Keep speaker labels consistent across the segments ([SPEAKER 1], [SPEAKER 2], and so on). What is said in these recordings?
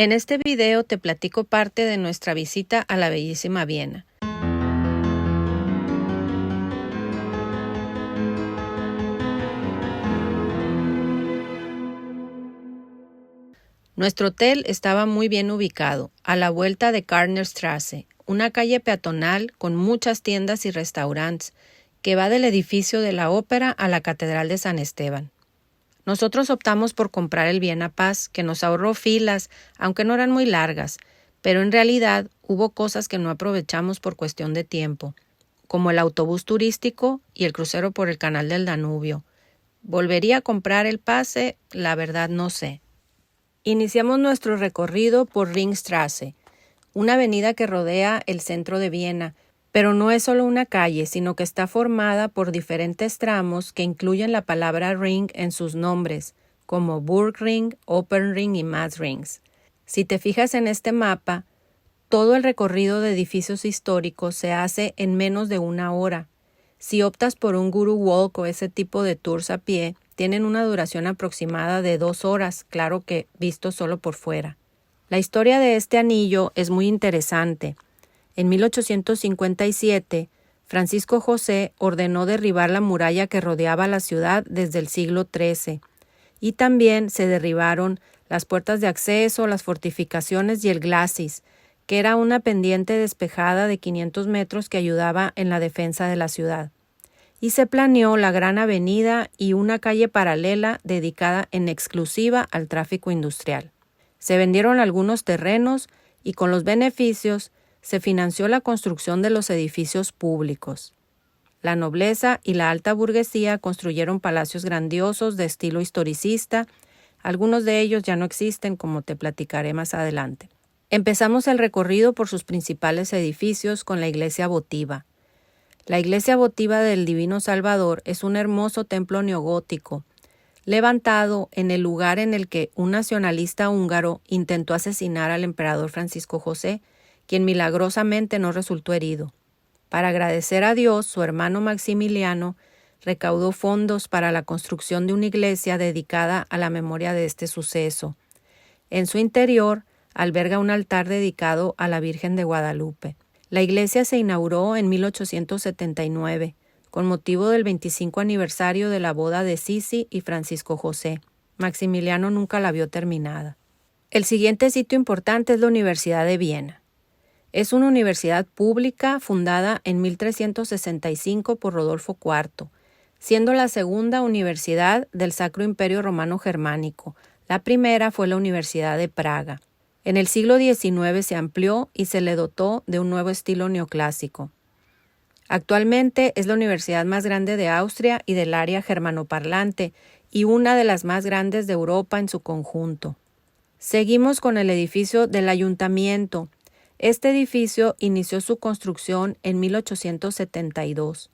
[SPEAKER 1] En este video te platico parte de nuestra visita a la bellísima Viena. Nuestro hotel estaba muy bien ubicado, a la vuelta de Karnerstraße, una calle peatonal con muchas tiendas y restaurantes, que va del edificio de la ópera a la Catedral de San Esteban. Nosotros optamos por comprar el Vienna Pass, que nos ahorró filas, aunque no eran muy largas, pero en realidad hubo cosas que no aprovechamos por cuestión de tiempo, como el autobús turístico y el crucero por el canal del Danubio. ¿Volvería a comprar el pase? La verdad no sé. Iniciamos nuestro recorrido por Ringstraße, una avenida que rodea el centro de Viena, pero no es solo una calle, sino que está formada por diferentes tramos que incluyen la palabra Ring en sus nombres, como Burgring, Opernring y Maßrings. Si te fijas en este mapa, todo el recorrido de edificios históricos se hace en menos de una hora. Si optas por un Guru Walk o ese tipo de tours a pie, tienen una duración aproximada de 2 horas, claro que visto solo por fuera. La historia de este anillo es muy interesante. En 1857, Francisco José ordenó derribar la muralla que rodeaba la ciudad desde el siglo XIII, y también se derribaron las puertas de acceso, las fortificaciones y el glacis, que era una pendiente despejada de 500 metros que ayudaba en la defensa de la ciudad. Y se planeó la gran avenida y una calle paralela dedicada en exclusiva al tráfico industrial. Se vendieron algunos terrenos y con los beneficios se financió la construcción de los edificios públicos. La nobleza y la alta burguesía construyeron palacios grandiosos de estilo historicista. Algunos de ellos ya no existen, como te platicaré más adelante. Empezamos el recorrido por sus principales edificios con la iglesia votiva. La iglesia votiva del Divino Salvador es un hermoso templo neogótico, levantado en el lugar en el que un nacionalista húngaro intentó asesinar al emperador Francisco José, quien milagrosamente no resultó herido. Para agradecer a Dios, su hermano Maximiliano recaudó fondos para la construcción de una iglesia dedicada a la memoria de este suceso. En su interior alberga un altar dedicado a la Virgen de Guadalupe. La iglesia se inauguró en 1879, con motivo del 25 aniversario de la boda de Sisi y Francisco José. Maximiliano nunca la vio terminada. El siguiente sitio importante es la Universidad de Viena. Es una universidad pública fundada en 1365 por Rodolfo IV, siendo la segunda universidad del Sacro Imperio Romano Germánico. La primera fue la Universidad de Praga. En el siglo XIX se amplió y se le dotó de un nuevo estilo neoclásico. Actualmente es la universidad más grande de Austria y del área germanoparlante y una de las más grandes de Europa en su conjunto. Seguimos con el edificio del Ayuntamiento. Este edificio inició su construcción en 1872.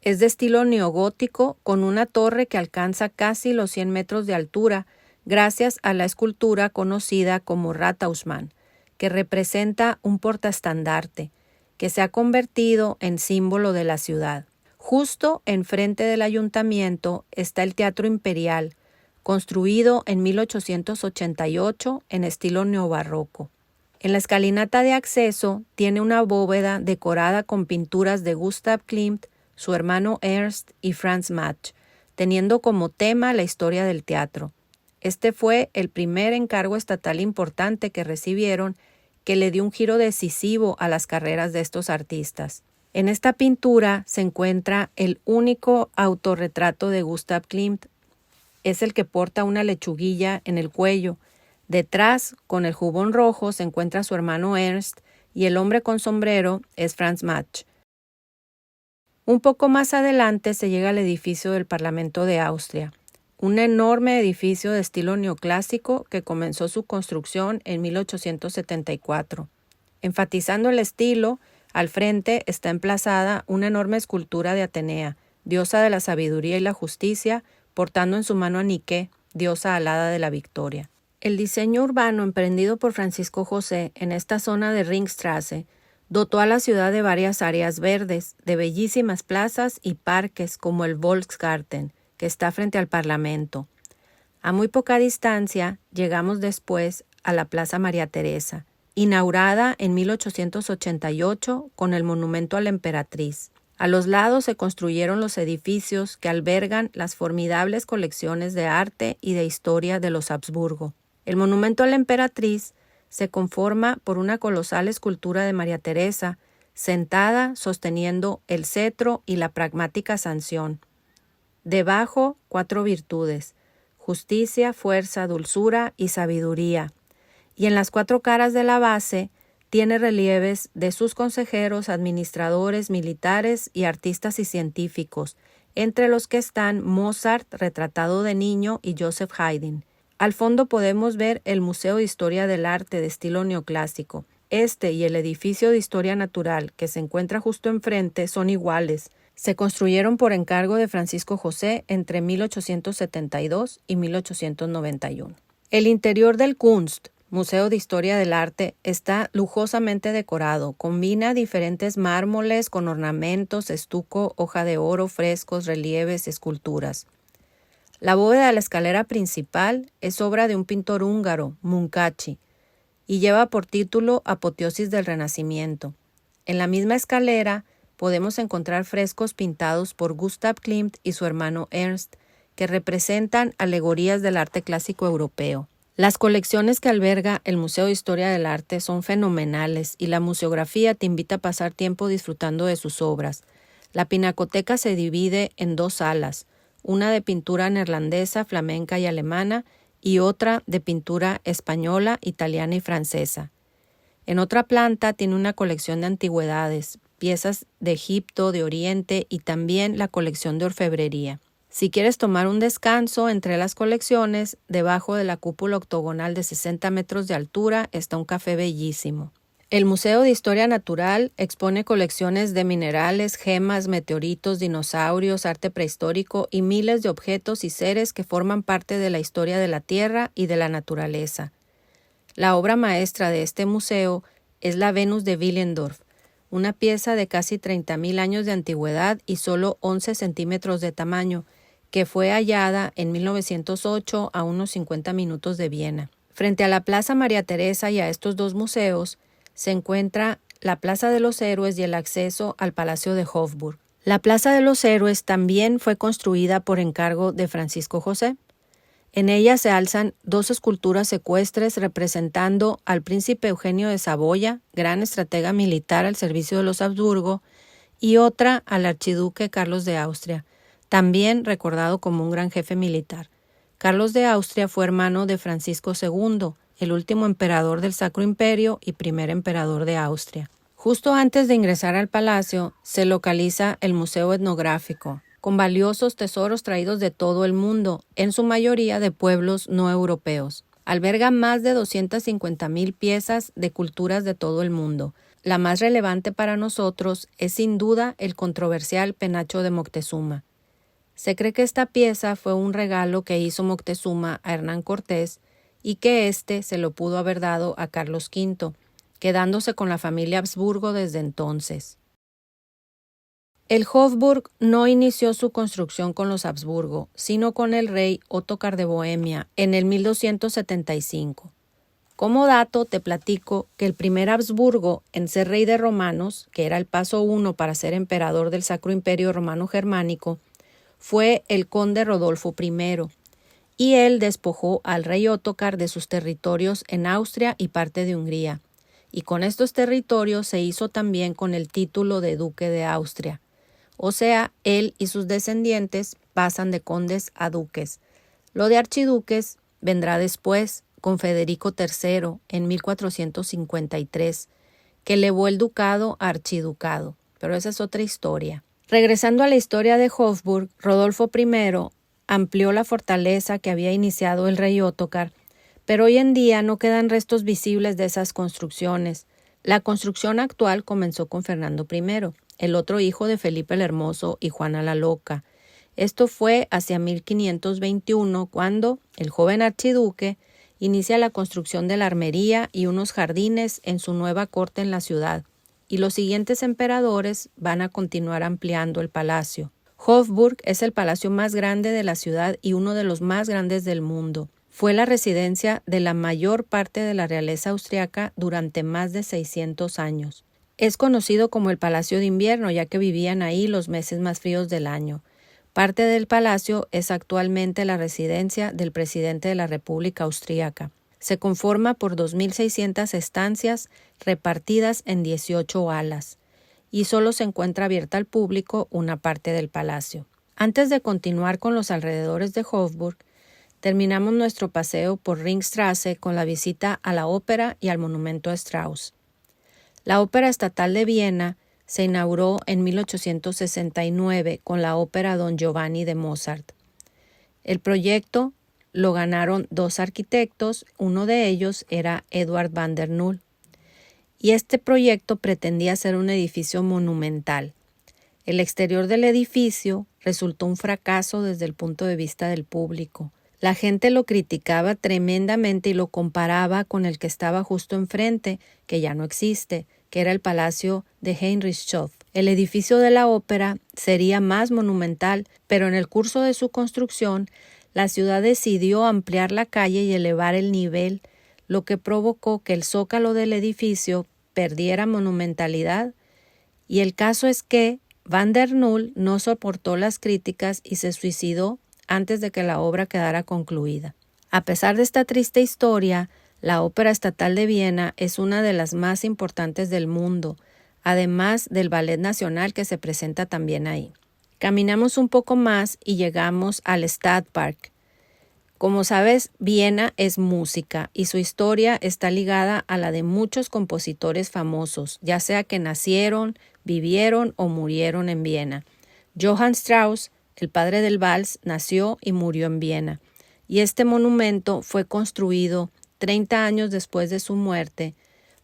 [SPEAKER 1] Es de estilo neogótico con una torre que alcanza casi los 100 metros de altura gracias a la escultura conocida como Rathausmann, que representa un portaestandarte, que se ha convertido en símbolo de la ciudad. Justo enfrente del ayuntamiento está el Teatro Imperial, construido en 1888 en estilo neobarroco. En la escalinata de acceso tiene una bóveda decorada con pinturas de Gustav Klimt, su hermano Ernst y Franz Matsch, teniendo como tema la historia del teatro. Este fue el primer encargo estatal importante que recibieron, que le dio un giro decisivo a las carreras de estos artistas. En esta pintura se encuentra el único autorretrato de Gustav Klimt. Es el que porta una lechuguilla en el cuello. Detrás, con el jubón rojo, se encuentra su hermano Ernst y el hombre con sombrero es Franz Matsch. Un poco más adelante se llega al edificio del Parlamento de Austria, un enorme edificio de estilo neoclásico que comenzó su construcción en 1874. Enfatizando el estilo, al frente está emplazada una enorme escultura de Atenea, diosa de la sabiduría y la justicia, portando en su mano a Nike, diosa alada de la victoria. El diseño urbano emprendido por Francisco José en esta zona de Ringstraße dotó a la ciudad de varias áreas verdes, de bellísimas plazas y parques como el Volksgarten, que está frente al Parlamento. A muy poca distancia llegamos después a la Plaza María Teresa, inaugurada en 1888 con el monumento a la emperatriz. A los lados se construyeron los edificios que albergan las formidables colecciones de arte y de historia de los Habsburgo. El monumento a la emperatriz se conforma por una colosal escultura de María Teresa, sentada sosteniendo el cetro y la pragmática sanción. Debajo, 4 virtudes: justicia, fuerza, dulzura y sabiduría. Y en las 4 caras de la base tiene relieves de sus consejeros, administradores, militares y artistas y científicos, entre los que están Mozart, retratado de niño, y Joseph Haydn. Al fondo podemos ver el Museo de Historia del Arte de estilo neoclásico. Este y el edificio de Historia Natural, que se encuentra justo enfrente, son iguales. Se construyeron por encargo de Francisco José entre 1872 y 1891. El interior del Kunst, Museo de Historia del Arte, está lujosamente decorado. Combina diferentes mármoles con ornamentos, estuco, hoja de oro, frescos, relieves, esculturas. La bóveda de la escalera principal es obra de un pintor húngaro, Munkacsy, y lleva por título Apoteosis del Renacimiento. En la misma escalera podemos encontrar frescos pintados por Gustav Klimt y su hermano Ernst, que representan alegorías del arte clásico europeo. Las colecciones que alberga el Museo de Historia del Arte son fenomenales y la museografía te invita a pasar tiempo disfrutando de sus obras. La pinacoteca se divide en 2 salas, una de pintura neerlandesa, flamenca y alemana y otra de pintura española, italiana y francesa. En otra planta tiene una colección de antigüedades, piezas de Egipto, de Oriente y también la colección de orfebrería. Si quieres tomar un descanso entre las colecciones, debajo de la cúpula octogonal de 60 metros de altura está un café bellísimo. El Museo de Historia Natural expone colecciones de minerales, gemas, meteoritos, dinosaurios, arte prehistórico y miles de objetos y seres que forman parte de la historia de la Tierra y de la naturaleza. La obra maestra de este museo es la Venus de Willendorf, una pieza de casi 30.000 años de antigüedad y solo 11 centímetros de tamaño, que fue hallada en 1908 a unos 50 minutos de Viena. Frente a la Plaza María Teresa y a estos 2 museos se encuentra la Plaza de los Héroes y el acceso al Palacio de Hofburg. La Plaza de los Héroes también fue construida por encargo de Francisco José. En ella se alzan 2 esculturas ecuestres representando al príncipe Eugenio de Saboya, gran estratega militar al servicio de los Habsburgo, y otra al archiduque Carlos de Austria, también recordado como un gran jefe militar. Carlos de Austria fue hermano de Francisco II, el último emperador del Sacro Imperio y primer emperador de Austria. Justo antes de ingresar al palacio se localiza el Museo Etnográfico, con valiosos tesoros traídos de todo el mundo, en su mayoría de pueblos no europeos. Alberga más de 250.000 piezas de culturas de todo el mundo. La más relevante para nosotros es sin duda el controversial penacho de Moctezuma. Se cree que esta pieza fue un regalo que hizo Moctezuma a Hernán Cortés y que éste se lo pudo haber dado a Carlos V, quedándose con la familia Habsburgo desde entonces. El Hofburg no inició su construcción con los Habsburgo, sino con el rey Ottokar de Bohemia en el 1275. Como dato, te platico que el primer Habsburgo en ser rey de romanos, que era el paso 1 para ser emperador del Sacro Imperio Romano Germánico, fue el conde Rodolfo I, y él despojó al rey Ottokar de sus territorios en Austria y parte de Hungría, y con estos territorios se hizo también con el título de duque de Austria. O sea, él y sus descendientes pasan de condes a duques. Lo de archiduques vendrá después, con Federico III en 1453, que elevó el ducado a archiducado, pero esa es otra historia. Regresando a la historia de Hofburg, Rodolfo I amplió la fortaleza que había iniciado el rey Ottokar, pero hoy en día no quedan restos visibles de esas construcciones. La construcción actual comenzó con Fernando I, el otro hijo de Felipe el Hermoso y Juana la Loca. Esto fue hacia 1521, cuando el joven archiduque inicia la construcción de la armería y unos jardines en su nueva corte en la ciudad, y los siguientes emperadores van a continuar ampliando el palacio. Hofburg es el palacio más grande de la ciudad y uno de los más grandes del mundo. Fue la residencia de la mayor parte de la realeza austriaca durante más de 600 años. Es conocido como el Palacio de Invierno, ya que vivían ahí los meses más fríos del año. Parte del palacio es actualmente la residencia del presidente de la República Austríaca. Se conforma por 2.600 estancias repartidas en 18 alas, y solo se encuentra abierta al público una parte del palacio. Antes de continuar con los alrededores de Hofburg, terminamos nuestro paseo por Ringstraße con la visita a la ópera y al monumento a Strauss. La Ópera Estatal de Viena se inauguró en 1869 con la ópera Don Giovanni de Mozart. El proyecto lo ganaron 2 arquitectos, uno de ellos era Eduard van der Nul, y este proyecto pretendía ser un edificio monumental. El exterior del edificio resultó un fracaso desde el punto de vista del público. La gente lo criticaba tremendamente y lo comparaba con el que estaba justo enfrente, que ya no existe, que era el Palacio de Heinrichshof. El edificio de la ópera sería más monumental, pero en el curso de su construcción, la ciudad decidió ampliar la calle y elevar el nivel, lo que provocó que el zócalo del edificio perdiera monumentalidad, y el caso es que van der Nul no soportó las críticas y se suicidó antes de que la obra quedara concluida. A pesar de esta triste historia, la Ópera Estatal de Viena es una de las más importantes del mundo, además del Ballet Nacional que se presenta también ahí. Caminamos un poco más y llegamos al Stadtpark. Como sabes, Viena es música y su historia está ligada a la de muchos compositores famosos, ya sea que nacieron, vivieron o murieron en Viena. Johann Strauss, el padre del vals, nació y murió en Viena, y este monumento fue construido 30 años después de su muerte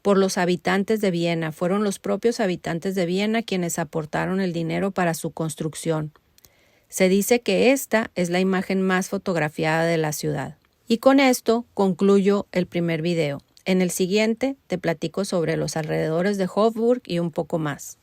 [SPEAKER 1] por los habitantes de Viena. Fueron los propios habitantes de Viena quienes aportaron el dinero para su construcción. Se dice que esta es la imagen más fotografiada de la ciudad. Y con esto concluyo el primer video. En el siguiente te platico sobre los alrededores de Hofburg y un poco más.